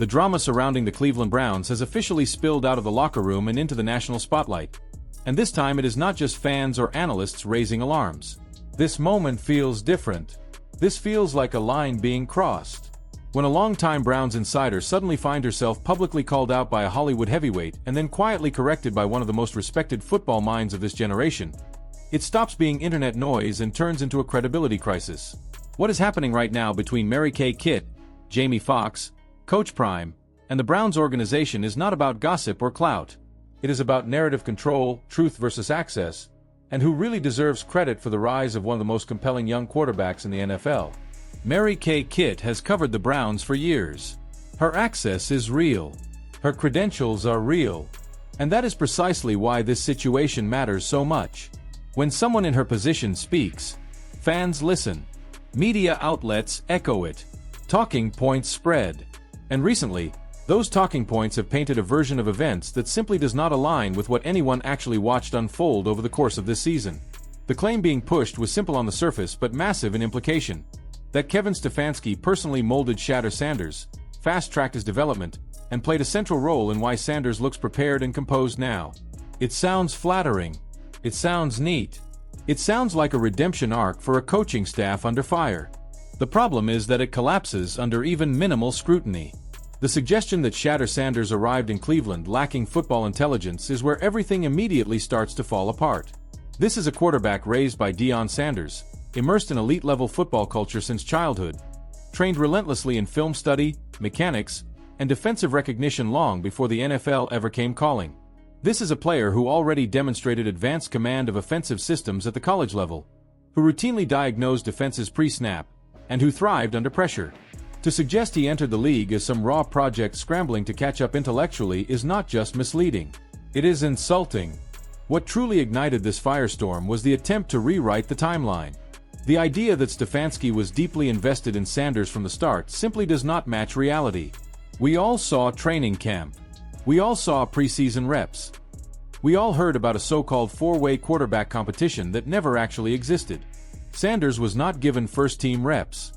The drama surrounding the Cleveland Browns has officially spilled out of the locker room and into the national spotlight. And this time it is not just fans or analysts raising alarms. This moment feels different. This feels like a line being crossed. When a longtime Browns insider suddenly finds herself publicly called out by a Hollywood heavyweight and then quietly corrected by one of the most respected football minds of this generation, it stops being internet noise and turns into a credibility crisis. What is happening right now between Mary Kay Kitt, Jamie Foxx, Coach Prime, and the Browns organization is not about gossip or clout. It is about narrative control, truth versus access, and who really deserves credit for the rise of one of the most compelling young quarterbacks in the NFL. Mary Kay Kitt has covered the Browns for years. Her access is real. Her credentials are real. And that is precisely why this situation matters so much. When someone in her position speaks, fans listen. Media outlets echo it. Talking points spread. And recently, those talking points have painted a version of events that simply does not align with what anyone actually watched unfold over the course of this season. The claim being pushed was simple on the surface but massive in implication. That Kevin Stefanski personally molded Shedeur Sanders, fast-tracked his development, and played a central role in why Sanders looks prepared and composed now. It sounds flattering. It sounds neat. It sounds like a redemption arc for a coaching staff under fire. The problem is that it collapses under even minimal scrutiny. The suggestion that Shedeur Sanders arrived in Cleveland lacking football intelligence is where everything immediately starts to fall apart. This is a quarterback raised by Deion Sanders, immersed in elite-level football culture since childhood, trained relentlessly in film study, mechanics, and defensive recognition long before the NFL ever came calling. This is a player who already demonstrated advanced command of offensive systems at the college level, who routinely diagnosed defenses pre-snap, and who thrived under pressure. To suggest he entered the league as some raw project scrambling to catch up intellectually is not just misleading. It is insulting. What truly ignited this firestorm was the attempt to rewrite the timeline. The idea that Stefanski was deeply invested in Sanders from the start simply does not match reality. We all saw training camp. We all saw preseason reps. We all heard about a so-called four-way quarterback competition that never actually existed. Sanders was not given first-team reps.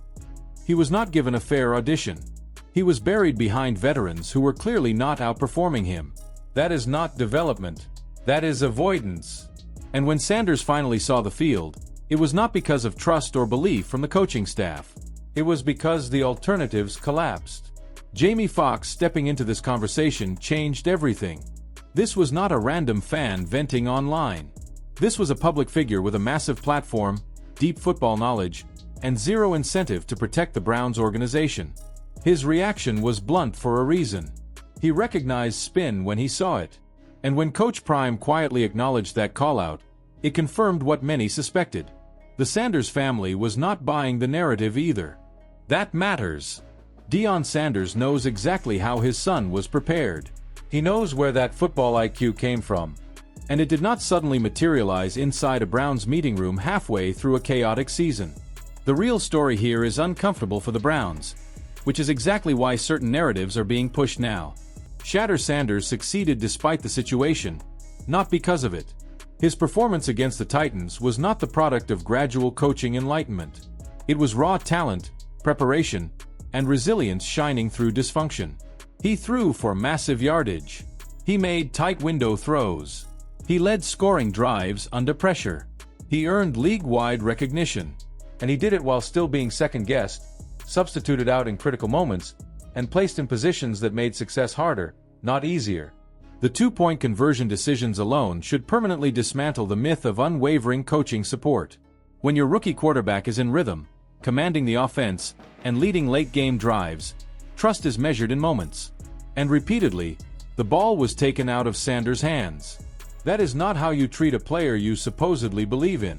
He was not given a fair audition. He was buried behind veterans who were clearly not outperforming him. That is not development. That is avoidance. And when Sanders finally saw the field, it was not because of trust or belief from the coaching staff. It was because the alternatives collapsed. Jamie Foxx stepping into this conversation changed everything. This was not a random fan venting online. This was a public figure with a massive platform, deep football knowledge, and zero incentive to protect the Browns organization. His reaction was blunt for a reason. He recognized spin when he saw it. And when Coach Prime quietly acknowledged that call-out, it confirmed what many suspected. The Sanders family was not buying the narrative either. That matters. Deion Sanders knows exactly how his son was prepared. He knows where that football IQ came from. And it did not suddenly materialize inside a Browns meeting room halfway through a chaotic season. The real story here is uncomfortable for the Browns, which is exactly why certain narratives are being pushed now. Shedeur Sanders succeeded despite the situation, not because of it. His performance against the Titans was not the product of gradual coaching enlightenment. It was raw talent, preparation, and resilience shining through dysfunction. He threw for massive yardage. He made tight window throws. He led scoring drives under pressure. He earned league-wide recognition. And he did it while still being second-guessed, substituted out in critical moments, and placed in positions that made success harder, not easier. The two-point conversion decisions alone should permanently dismantle the myth of unwavering coaching support. When your rookie quarterback is in rhythm, commanding the offense, and leading late-game drives, trust is measured in moments. And repeatedly, the ball was taken out of Sanders' hands. That is not how you treat a player you supposedly believe in.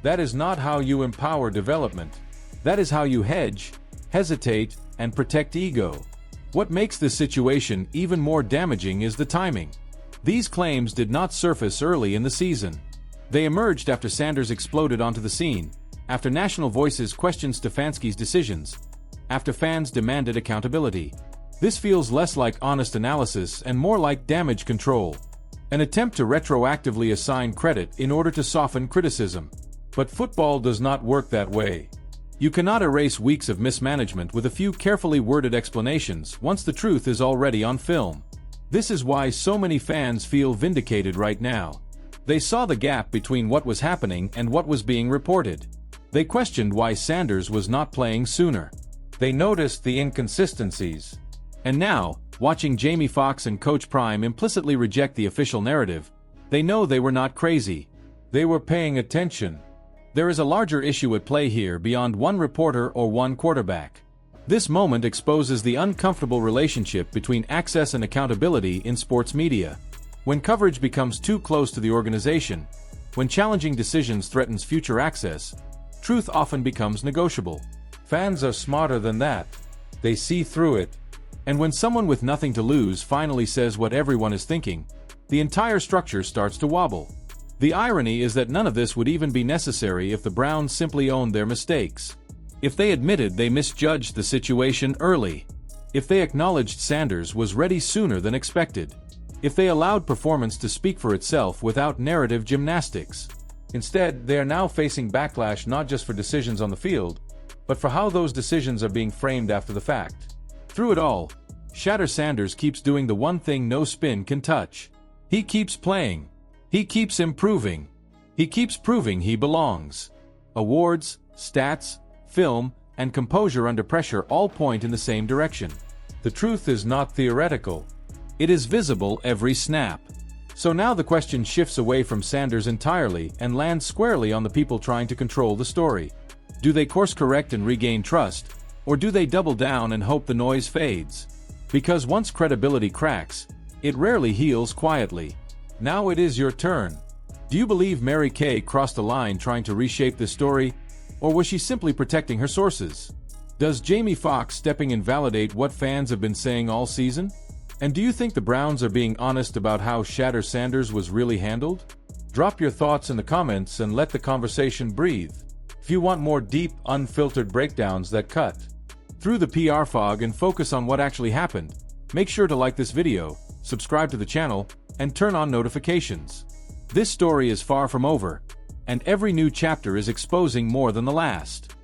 That is not how you empower development. That is how you hedge, hesitate, and protect ego. What makes this situation even more damaging is the timing. These claims did not surface early in the season. They emerged after Sanders exploded onto the scene, after national voices questioned Stefanski's decisions, after fans demanded accountability. This feels less like honest analysis and more like damage control, an attempt to retroactively assign credit in order to soften criticism. But football does not work that way. You cannot erase weeks of mismanagement with a few carefully worded explanations once the truth is already on film. This is why so many fans feel vindicated right now. They saw the gap between what was happening and what was being reported. They questioned why Sanders was not playing sooner. They noticed the inconsistencies. And now, watching Jamie Foxx and Coach Prime implicitly reject the official narrative, they know they were not crazy. They were paying attention. There is a larger issue at play here beyond one reporter or one quarterback. This moment exposes the uncomfortable relationship between access and accountability in sports media. When coverage becomes too close to the organization, when challenging decisions threatens future access, truth often becomes negotiable. Fans are smarter than that. They see through it. And when someone with nothing to lose finally says what everyone is thinking, the entire structure starts to wobble. The irony is that none of this would even be necessary if the Browns simply owned their mistakes. If they admitted they misjudged the situation early. If they acknowledged Sanders was ready sooner than expected. If they allowed performance to speak for itself without narrative gymnastics. Instead, they are now facing backlash not just for decisions on the field, but for how those decisions are being framed after the fact. Through it all, Shedeur Sanders keeps doing the one thing no spin can touch. He keeps playing. He keeps improving. He keeps proving he belongs. Awards, stats, film, and composure under pressure all point in the same direction. The truth is not theoretical. It is visible every snap. So now the question shifts away from Sanders entirely and lands squarely on the people trying to control the story. Do they course correct and regain trust, or do they double down and hope the noise fades? Because once credibility cracks, it rarely heals quietly. Now it is your turn. Do you believe Mary Kay crossed the line trying to reshape this story, or was she simply protecting her sources? Does Jamie Foxx stepping in validate what fans have been saying all season? And do you think the Browns are being honest about how Shedeur Sanders was really handled? Drop your thoughts in the comments and let the conversation breathe. If you want more deep, unfiltered breakdowns that cut through the PR fog and focus on what actually happened, make sure to like this video, subscribe to the channel, and turn on notifications. This story is far from over, and every new chapter is exposing more than the last.